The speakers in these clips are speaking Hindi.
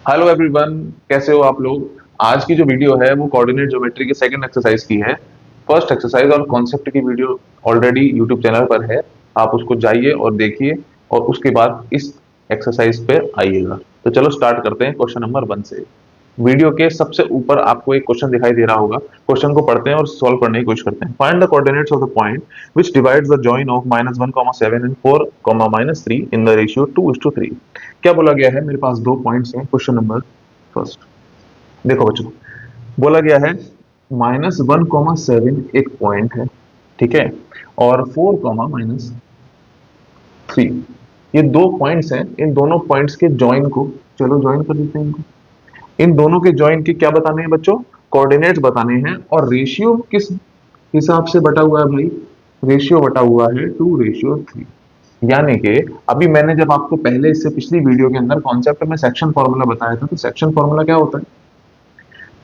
हेलो एवरीवन, कैसे हो आप लोग। आज की जो वीडियो है वो कोऑर्डिनेट ज्योमेट्री के सेकंड एक्सरसाइज की है। फर्स्ट एक्सरसाइज और कॉन्सेप्ट की वीडियो ऑलरेडी यूट्यूब चैनल पर है। आप उसको जाइए और देखिए और उसके बाद इस एक्सरसाइज पे आइएगा। तो चलो स्टार्ट करते हैं क्वेश्चन नंबर 1 से। वीडियो के सबसे ऊपर आपको एक क्वेश्चन दिखाई दे रहा होगा। क्वेश्चन को पढ़ते हैं और सॉल्व करने की कोशिश करते हैं। Find the coordinates of the point which divides the join of -1, 7 and 4, -3 in the ratio 2:3। क्या बोला गया है, मेरे पास दो पॉइंट्स हैं। क्वेश्चन नंबर फर्स्ट, देखो बच्चों, बोला गया है -1, 7 एक पॉइंट है, ठीक है, और 4, -3 ये दो पॉइंट्स हैं। इन दोनों पॉइंट्स के जॉइन को, चलो जॉइन कर देते हैं इनको। इन दोनों के जॉइन के क्या बताने हैं बच्चों? कोऑर्डिनेट्स बताने हैं। और रेशियो किस हिसाब से बटा हुआ है भाई? रेशियो बटा हुआ है 2:3। यानी कि अभी मैंने जब आपको पहले इससे पिछली वीडियो के अंदर कॉन्सेप्ट में सेक्शन फॉर्मूला बताया था, तो सेक्शन फॉर्मूला क्या होता है?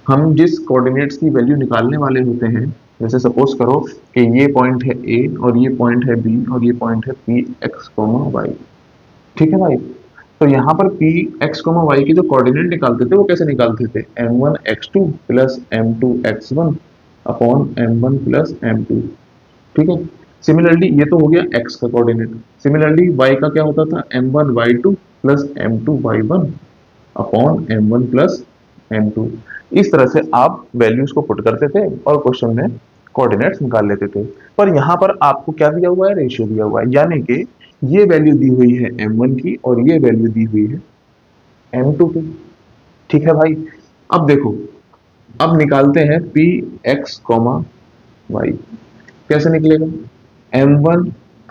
हम जिस कोऑर्डिनेट्स की वैल्यू निकालने वाले होते हैं, जैसे सपोज करो कि ये पॉइंट है ए और ये पॉइंट है बी और ये पॉइंट है पी एक्स कोमा वाई, ठीक है भाई। तो यहाँ पर पी एक्स कोमा वाई के जो कोऑर्डिनेट निकालते थे वो कैसे निकालते थे? m1 x2 plus m2 x1 upon m1 plus m2, ठीक है। सिमिलरली ये तो हो गया x का कोऑर्डिनेट। सिमिलरली y का क्या होता था? m1 y2 plus m2 y1 upon m1 plus m2। इस तरह से आप वैल्यूज को पुट करते थे और क्वेश्चन में कोऑर्डिनेट्स निकाल लेते थे। पर यहाँ पर आपको क्या दिया हुआ है? रेशियो दिया हुआ है। यानी कि ये वैल्यू दी हुई है m1 की और ये वैल्यू दी हुई है m2 की, ठीक है भाई। अब देखो, अब निकालते हैं पी एक्स कॉमा वाई। कैसे निकलेगा? m1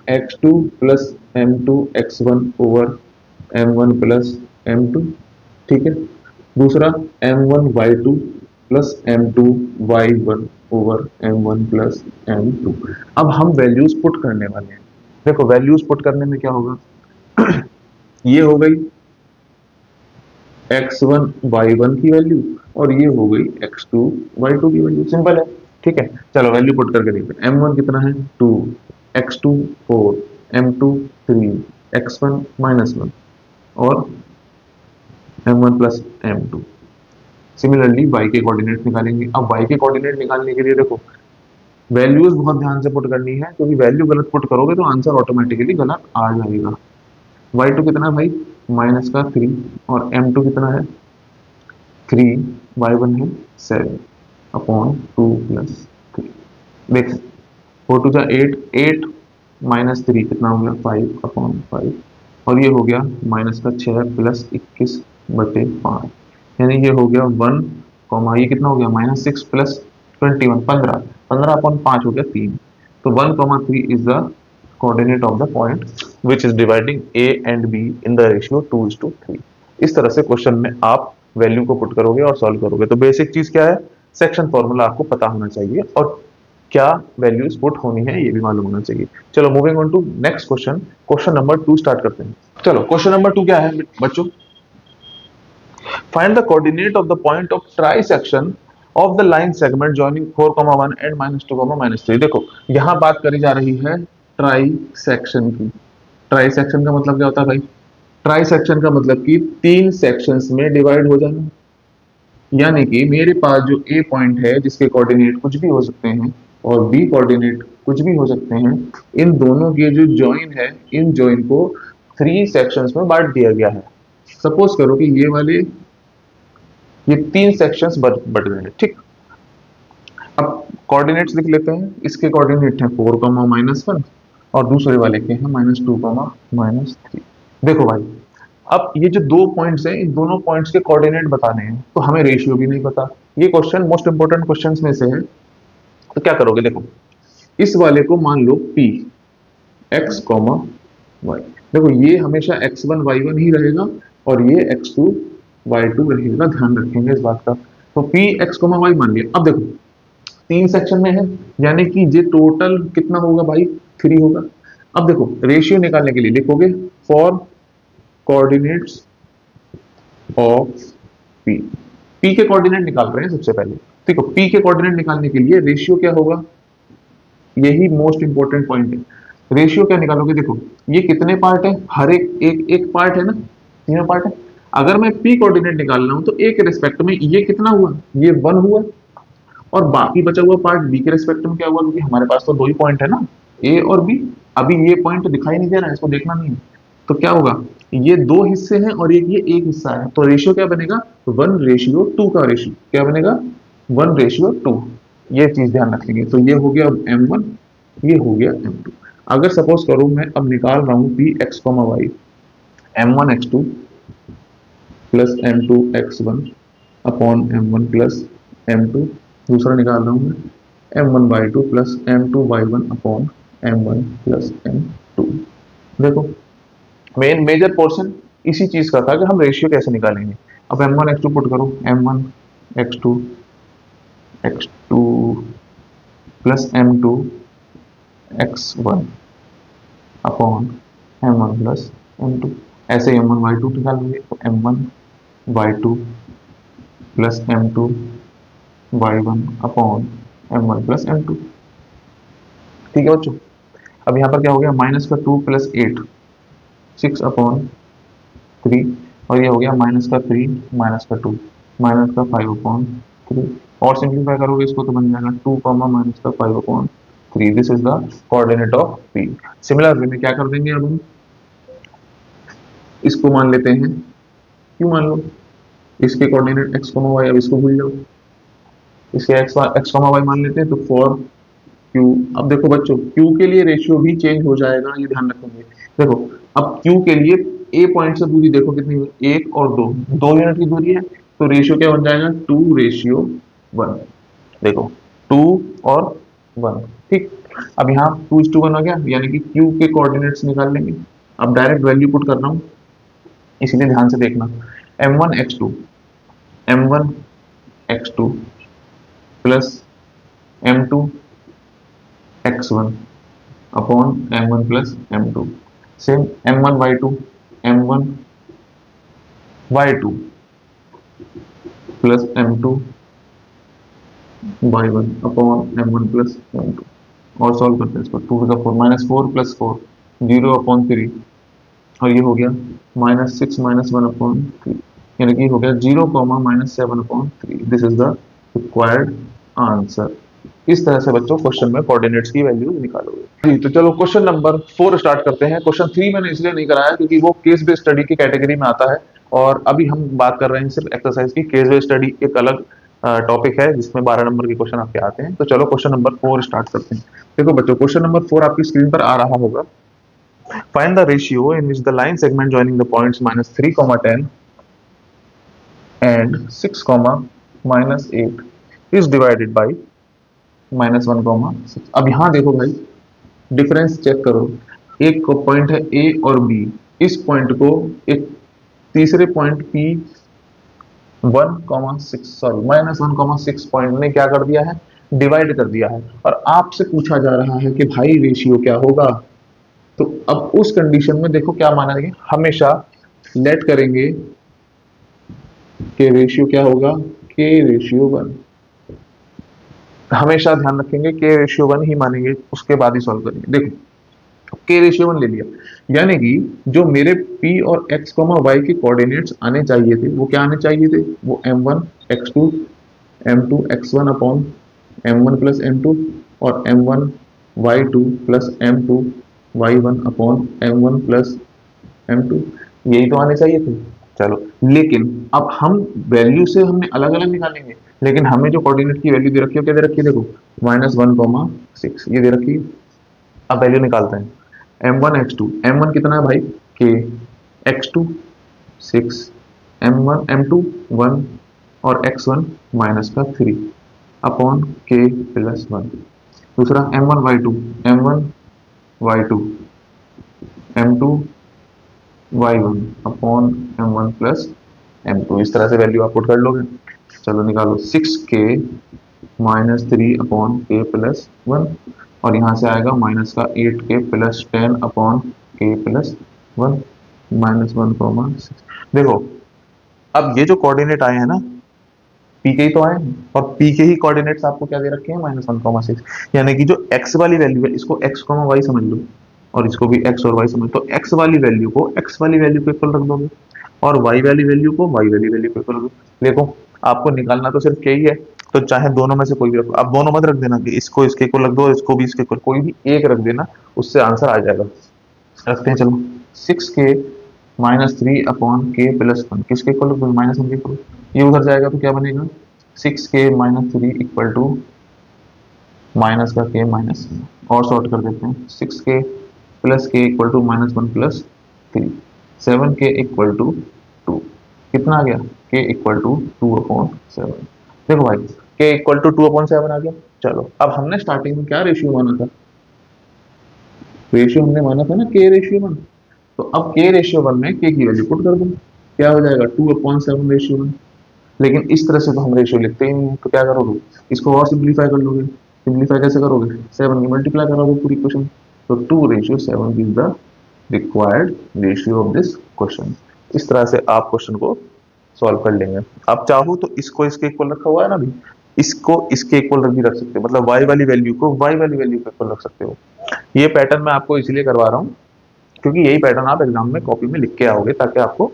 x2 plus m2 x1 over m1 plus m2, ठीक है। दूसरा m1 y2 plus m2 y1 over m1 plus m2। अब हम वैल्यूज पुट करने वाले हैं। देखो, वैल्यूज पुट करने में क्या होगा? ये हो गई x1 y1 की वैल्यू और ये हो गई x2 y2 की वैल्यू। सिंपल है, ठीक है। चलो वैल्यू पुट करके देखते हैं। m1 कितना है? 2, x2 4, m2 3, x1 -1 और m1 plus m2। Similarly y के कोऑर्डिनेट निकालेंगे। अब y के कोऑर्डिनेट निकालने के लिए देखो, वैल्यूज बहुत ध्यान से पुट करनी है, क्योंकि वैल्यू गलत पुट करोगे तो आंसर ऑटोमेटिकली गलत आ जाएगा। y2 कितना है भाई? -3 और m2 कितना है? 3, y1 है 7 अपॉन 2 प्लस 3। देख, 4 2 8, 8 -3 कितना हो गया? 5 अपॉन 5। और ये हो गया -6 प्लस 21/5, यानी ये हो गया 1 कॉमा, ये कितना हो गया? -6 प्लस 21, 15, 15/5 हो गया 3। तो 1,3 is the coordinate of the point which is dividing A and be in the ratio 2:3। इस तरह से क्वेश्चन में आप वैल्यू को पुट करोगे और सॉल्व करोगे। तो बेसिक चीज क्या है? सेक्शन फॉर्मूला आपको पता होना चाहिए और क्या वैल्यूज पुट होनी है ये भी मालूम होना चाहिए। चलो moving on to next question. Question number 2 start करते हैं। चलो क्वेश्चन नंबर 2 क्या है बच्चों? Find the coordinate of the point of trisection of the line segment joining 4,1 and -2, -3। देखो, यहां बात करी जा रही है ट्राइसेक्शन की। ट्राइसेक्शन का मतलब क्या होता है भाई? ट्राइसेक्शन का मतलब कि तीन सेक्शंस में डिवाइड हो जाना। यानी कि मेरे पास जो ए पॉइंट है जिसके कोऑर्डिनेट कुछ भी हो सकते हैं और बी कोऑर्डिनेट कुछ भी हो सकते हैं, इन दोनों के जो जॉइन है, इन जॉइन को 3 सेक्शंस में बांट दिया गया है। सपोज करो कि ये 3 सेक्शंस बट गए हैं, ठीक। अब कोऑर्डिनेट्स लिख लेते हैं। इसके कोऑर्डिनेट है 4, -1 और दूसरे वाले के हैं -2, -3। देखो भाई, अब ये जो दो पॉइंट्स हैं, इन दोनों पॉइंट्स के कोऑर्डिनेट बताने हैं, तो हमें रेशियो भी नहीं पता। ये क्वेश्चन मोस्ट इंपोर्टेंट क्वेश्चंस में से है। तो क्या करोगे? देखो, इस वाले को मान लो P x, y। देखो, ये हमेशा x1 y1 ही रहेगा और ये x2 y2 रहेगा। ध्यान रखेंगे इस बात का। तो P x, y मान लिया। अब देखो, 3 सेक्शन में है, यानी कि ये टोटल कितना होगा भाई? 3 होगा। अब देखो, रेशियो निकालने के लिए लिखोगे for coordinates of P. P के कोऑर्डिनेट निकाल रहे हैं सबसे पहले। देखो, पी के कोऑर्डिनेट निकालने के लिए रेशियो क्या होगा? यही मोस्ट इंपोर्टेंट पॉइंट है। रेशियो क्या निकालोगे? देखो, ये कितने पार्ट है? हर एक एक एक पार्ट है ना, तीनों पार्ट है। अगर मैं p कोऑर्डिनेट निकाल रहा हूं तो a के रिस्पेक्ट में ये कितना हुआ, ये 1 हुआ, और बाकी बचा हुआ पार्ट b के रिस्पेक्ट में क्या हुआ, क्योंकि हमारे पास तो दो ही पॉइंट है ना, a और b। अभी ये पॉइंट दिखाई नहीं दे रहा है, इसको देखना नहीं है, तो क्या होगा, ये दो हिस्से हैं और ये एक हिस्सा है, तो रेशियो क्या बनेगा, 1:2 का रेशियो क्या बनेगा, 1:2। ये चीज ध्यान रखेंगे। तो ये हो गया m1, ये हो गया m2। अगर सपोज करो मैं अब निकाल रहा हूँ P X comma Y, m1 x2 plus m2 x1 upon m1 plus m2, दूसरा निकाल रहा हूँ मैं m1 y2 plus m2 y1 upon m1 plus m2। देखो मेन मेजर पोर्शन इसी चीज का था कि हम रेशियो कैसे निकालेंगे। अब m1 x2 पुट करो, m1 x2 plus m2 x1 upon m1 plus m2। ऐसे ही m1 y2 निकालेंगे, तो m1 y2 plus m2 y1 upon m1 plus m2। ठीक है बच्चों। अब यहाँ पर क्या हो गया, माइनस का 2 प्लस 8 6 अपॉन 3, और ये हो गया माइनस का 3 माइनस का 2 माइनस का 5 अपॉन 3, और सिंप्लीफाई करोगे इसको तो बन जाएगा 2 कॉमा माइनस का 5 upon 3। This is the coordinate of p। Similar way में क्या कर देंगे, अब हम इसको मान लेते हैं, क्यों मान लो, इसके कोऑर्डिनेट x, y, अब इसको भूल जाओ, इसके x, y मान लेते हैं, तो फॉर q। अब देखो बच्चों q के लिए रेशियो भी चेंज हो जाएगा, ये ध्यान रखेंगे। देखो अब q के लिए a पॉइंट से दूरी देखो कितनी हुई, 1 और 2, 2 यूनिट की दूरी है, तो रेशियो क्या बन जाएगा, 2:1। देखो 2 और 1, ठीक। अब यहाँ 2:1 हो गया, यानी कि q के कोऑर्डिनेट्स निकाल लेंगे। अब डायरेक्ट वैल्यू पुट कर रहा हूँ, इसीलिए ध्यान से देखना। m1 x2 plus m2 x1 upon m1 plus m2। Same m1 y2 plus m2 y1 upon m1 plus m2, और सॉल्व करते हैं इसको, 2 टू द 4 -4 प्लस 4 0 अपॉन 3, और ये हो गया -6 -1 अपॉन 3, यानी कि हो गया 0 -7 upon 3। This is the required answer. इस तरह से बच्चों क्वेश्चन में कोऑर्डिनेट्स की वैल्यू निकालोगे जी। तो चलो क्वेश्चन नंबर 4 स्टार्ट करते हैं। क्वेश्चन 3 मैंने इसलिए नहीं कराया क्योंकि वो केस बेस्ड स्टडी की कैटेगरी में आता है, और अभी हम बात कर रहे हैं सिर्फ एक्सरसाइज की। केस बेस्ड स्टडी एक अलग टॉपिक है जिसमें 12 नंबर के क्वेश्चन आपके आते हैं। तो चलो क्वेश्चन नंबर 4 स्टार्ट करते हैं। देखो बच्चों क्वेश्चन नंबर 4 आपकी स्क्रीन पर आ रहा होगा। Find the ratio in which the line segment joining the points -3, 10 and 6, -8 is divided by -1, 6। अब यहां देखो भाई, डिफरेंस चेक करो। एक पॉइंट है ए और बी, इस पॉइंट को एक तीसरे पॉइंट पी 1,6 सॉरी -1,6 पॉइंट ने क्या कर दिया है, डिवाइड कर दिया है, और आपसे पूछा जा रहा है कि भाई रेशियो क्या होगा। तो अब उस कंडीशन में देखो क्या माना गया, हमेशा लेट करेंगे कि रेशियो क्या होगा, k:1। हमेशा ध्यान रखेंगे k:1 ही मानेंगे, उसके बाद ही सॉल्व करेंगे। देखो k:1 ले लिया, यानी कि जो मेरे p और x, y के कोऑर्डिनेट्स आने चाहिए थे, वो क्या आने चाहिए थे, वो m1 x2 m2 x1 upon m1 plus m2, और m1 y2 plus m2 y1 upon m1 plus m2, यही तो आने चाहिए थे। चलो, लेकिन अब हम वैल्यू से हमने अलग अलग निकालेंगे, लेकिन हमें जो कोऑर्डिनेट की वैल्यू दे रखी है क्या दे रखी है, देखो -1,6 ये दे रखी है। अब वैल्यू निकालते हैं। m1 x2, m1 कितना है भाई, k, x2 6, m2 1, और x1 -3 अपॉन k प्लस 1। दूसरा m1 y2 m2 y1 upon m1 plus m2। इस तरह से वैल्यू आप पुट कर लोगे। चलो निकालो, 6k -3 अपॉन k प्लस 1, और यहाँ से आएगा माइनस का 8k plus 10 upon k plus 1 -1,6। देखो अब ये जो कोऑर्डिनेट आए हैं ना, p के ही तो आए हैं, और p के ही कोऑर्डिनेट्स आपको क्या दे रखे हैं, -1,6। यानी कि जो x वाली वैल्यू है, इसको x, y समझ लो, और इसको भी x और y समझ, तो x वाली वैल्यू को x वाली वैल्यू के इक्वल रख दोगे, और y वाली वैल्यू को y वाली वैल्यू पे करोगे। देखो आपको निकालना तो सिर्फ k ही है, तो चाहे दोनों में से कोई भी रखो। आप दोनों मत रख देना कि इसको इसके को रख दो, इसको भी इसके को, कोई भी एक रख देना, उससे आंसर आ जाएगा। रखते हैं चलो। 6k minus three upon K plus one, किसके equal to minus one K equal, ये उधर जाएगा तो क्या बनेगा 6k minus three equal to minus का के माइनस, और सॉर्ट कर देते हैं 6k plus k equal to minus one plus three, 7k equal to two, कितना आ गया k equal to two upon seven. देखो भाई k equal to two upon seven आ गया। चलो अब हमने स्टार्टिंग में क्या रेशियो माना था, रेशियो हमने माना था ना k रेशियो वन, तो अब k रेशियो वन में k की वैल्यू पुट कर दो, क्या हो जाएगा to upon seven ratio one. लेकिन इस तरह से तो हम रेशियो लिखते ही नहीं है, तो क्या करोगे इसको और सिंप्लीफाई कर लोगे। सिंप्लीफाई कैसे करोगे, सेवन की मल्टीप्लाई करोगे पूरी क्वेश्चन, तो two ratio seven is the required ratio of this question. इस तरह से आप क्वेश्चन को सॉल्व कर लेंगे। आप चाहो तो इसको इसके इक्वल रखा हुआ है ना अभी, इसको इसके इक्वल भी रख सकते हो, मतलब y वाली वैल्यू को y वाली वैल्यू के इक्वल रख सकते हो। ये पैटर्न मैं आपको इसलिए करवा रहा हूँ क्योंकि यही पैटर्न आप एग्जाम में कॉपी में लिख के आओगे ताकि आपको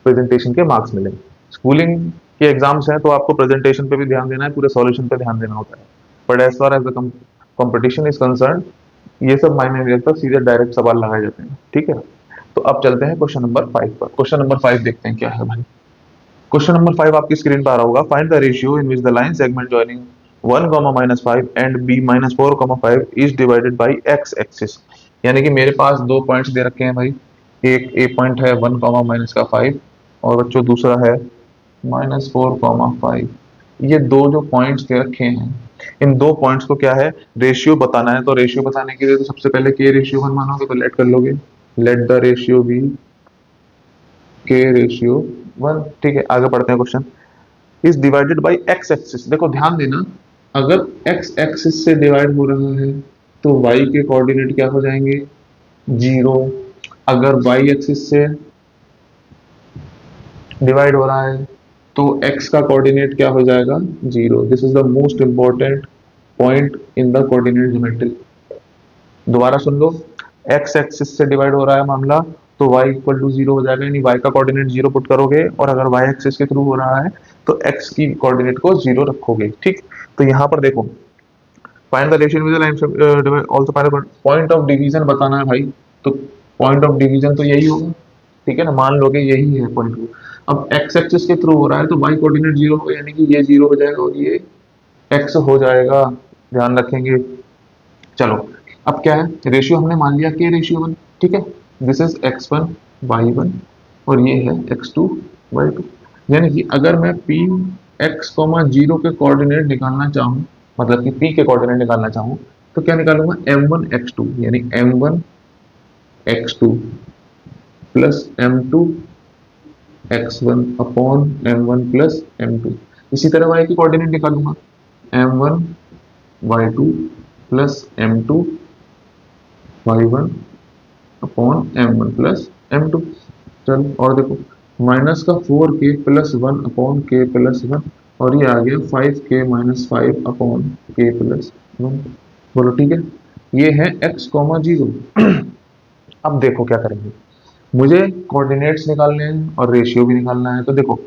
प्रेजेंटेशन के मार्क्स मिले। स्कूलिंग के एग्जाम्स हैं तो आपको प्रेजेंटेशन पे भी ध्यान देना है, पूरे सॉल्यूशन पे ध्यान देना होता है, but as far as the competition is concern ये सब मायने नहीं रखता, सीधे डायरेक्ट सवाल लगाए जाते हैं। ठीक है, तो अब चलते हैं क्वेश्चन नंबर 5 पर। क्वेश्चन नंबर 5 देखते हैं क्या है भाई। क्वेश्चन नंबर 5 आपकी स्क्रीन पर आ रहा होगा। Find the ratio in which the line segment joining 1, -5 and b -4, 5 is divided by x axis. यानी कि मेरे पास दो पॉइंट्स दे रखे हैं भाई, एक ए पॉइंट है 1, -5 और बच्चों दूसरा है -4, 5। ये दो जो पॉइंट्स दे रखे हैं, इन दो पॉइंट्स को क्या है रेशियो बताना है। तो रेशियो बताने के लिए तो सबसे पहले के रेशियो वन मानोगे, तो लेट कर लोगे, लेट द रेशियो बी के रेशियो वन। ठीक है, आगे पढ़ते हैं। Question is divided by x axis. देखो ध्यान देना, अगर एक्स एक्सिस से डिवाइड हो रहा है तो वाई के कोऑर्डिनेट क्या हो जाएंगे, जीरो। अगर वाई एक्सिस से डिवाइड हो रहा है तो x का कोऑर्डिनेट क्या हो जाएगा, zero. This is the most important point in the coordinate geometry. दोबारा सुन लो, x एक्सिस से डिवाइड हो रहा है मामला तो y इक्वल टू जीरो हो जाएगा, यानी y का कोऑर्डिनेट जीरो पुट करोगे, और अगर y एक्सिस के थ्रू हो रहा है तो x की कोऑर्डिनेट को जीरो रखोगे। ठीक, तो यहाँ पर देखो find the ratio with the line also find point of division बताना है भाई, तो पॉइंट ऑफ डिवीजन तो यही होगा। ठीक है ना, मान लोगे यही है पॉइंट। अब x एक्सिस के थ्रू हो रहा है तो y कोऑर्डिनेट जीरो होगा, यानी कि ये जीरो हो जाएगा और ये x हो जाएगा, ध्यान रखेंगे। चलो अब क्या है, रेशियो हमने मान लिया के रेशियो वन। ठीक है, दिस इज x1 y1 और ये है x2 y2। यानी कि अगर मैं p x, जीरो के कोऑर्डिनेट निकालना चाहूँ, मतलब कि p के कोऑर्डिनेट निकालना चाहूँ, तो क्या निकालूंगा m1 x2, यानी m1 x2 plus m2 x1 upon m1 plus m2। इसी तरह y की कोऑर्डिनेट निकालूंगा, m1 y2 plus m2 y1 upon m1 plus m2। चल और देखो, माइनस का 4k plus one upon K plus one, और ये आ गया 5k minus 5 upon K plus one. बोलो ठीक है, ये है x, जीरो। अब देखो क्या करेंगे, मुझे कोऑर्डिनेट्स निकालने हैं और रेशियो भी निकालना है। तो देखो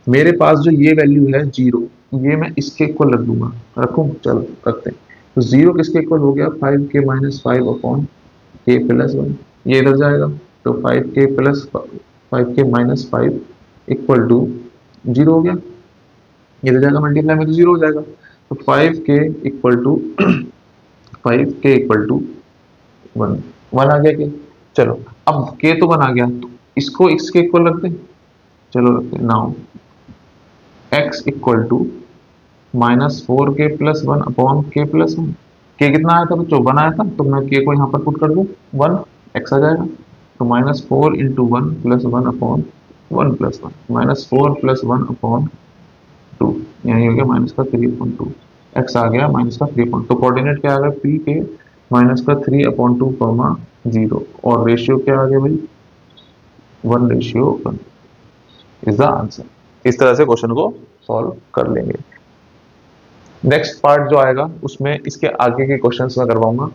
मेरे पास जो ये वैल्यू है जीरो, ये मैं इसके इक्वल रख दूंगा, रखूं, चलो रखते हैं। तो जीरो किसके इक्वल हो गया, 5k minus 5 upon K plus one, ये इधर जाएगा तो 5k plus 5k minus 5 equal to zero हो गया, ये इधर जाएगा मल्टीप्लाई में तो जीरो हो जाएगा। तो 5k equal to 5k equal to one, one आ गया के। चलो अब k तो वन आ गया, तो इसको इसके इक्वल रख दें, चलो रखते हैं। Now x equal to -4k plus one upon K plus one. K कितना आया था बच्चों, वन आया था, तो मैं के को यहाँ पर पुट कर दूं, वन, x आ जाएगा। तो -4 into one plus one upon one plus one, -4 plus one upon two, यानी हो गया माइनस का 3.2। एक्स आ गया माइनस का 3. तो कोऑर्डिनेट क्या आ गया, पी के माइनस का 3/2 जीरो, और रेशियो क्या आ गया भाई, 1:1 इज द आंसर। इस तरह से क्वेश्चन को सॉल्व कर लेंगे। नेक्स्ट पार्ट जो आएगा उसमें इसके आगे के क्वेश्चंस मैं करवाऊंगा,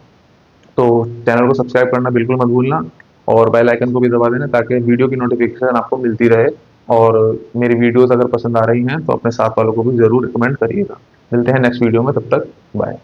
तो चैनल को सब्सक्राइब करना बिल्कुल मत भूलना। और बेल आइकन को भी दबा देना ताकि वीडियो की नोटिफिकेशन आपको मिलती रहे। और मेरी वीडियोस अगर पसंद आ रही हैं तो अपने साथ वालों को भी ज़रूर रिकमेंड करिएगा। मिलते हैं नेक्स्ट वीडियो में, तब तक बाय।